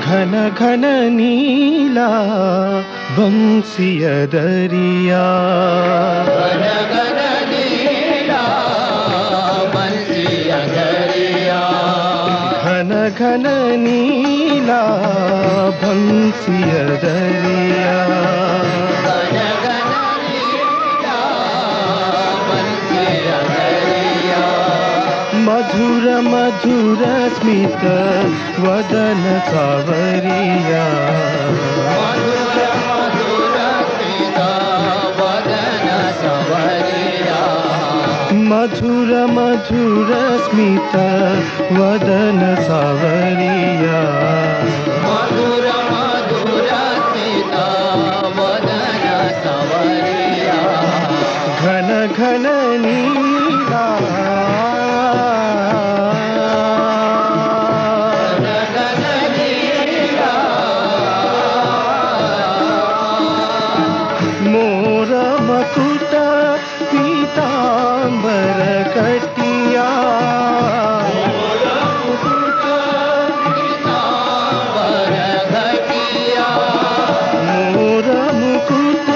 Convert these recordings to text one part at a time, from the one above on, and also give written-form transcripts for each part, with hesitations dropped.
घन घन नीला बंसिय दरिया, घन घन नीला बंसिय दरिया, घन घन नीला बंसिय दरिया, घन घन नीला बंसिय दरिया, मधुर मधुर स्मित वदन सावरिया, मधुर मधुर स्मित वदन सावरिया, मधुर मधुर स्मित वदन सावरिया, मधुर मधुर स्मित वदन सावरिया, घन घन नीला मोर मकुट पीतांबर कटिया, मोर मुकुट पीतांबर घटिया, मोर मुकुट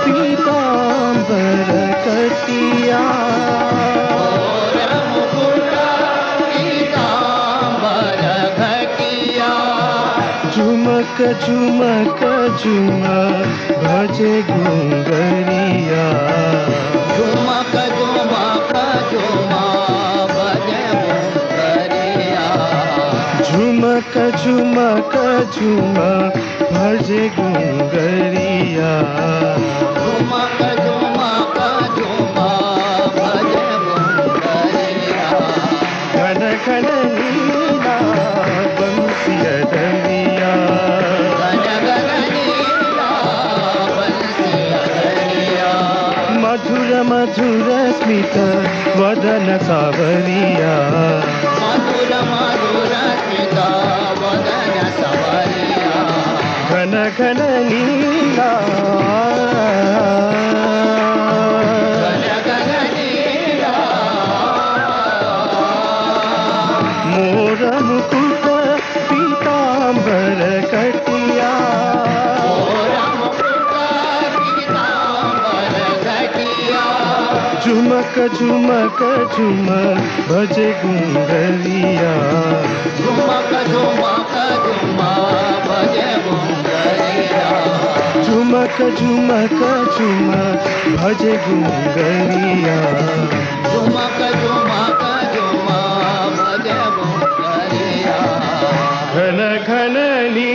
पीतांबर कटिया, मोर मुकुट पीतांबर घटिया, झुमक झुमक झुमक भजे घुंगरिया, झुमक झुमक झुमा बजे मुंगरिया, झुमक झुमक झुमक भजे घुंगरिया, झुमक झुमक झुमा बजे मुंगरिया, घन घन नीला बंसिय दरिया, घन घन नीला बंसिय दरिया, मधुर मधुर स्मित वदन सावरिया, मधुर मधुर स्मित वदन सावरिया, घन घन नीला घन घन नीला मोर मुकुट पीतांबर कटिया, मोर मुकुट पीतांबर घटिया, झुमक झुमक झुमक भजे घुंगरिया, झुमक झुमक झुमा बजे मुंगरिया, झुमक झुमक झुमक भजे घुंगरिया, झुमक झुमक झुमा बजे मुंगरिया, घन घन नी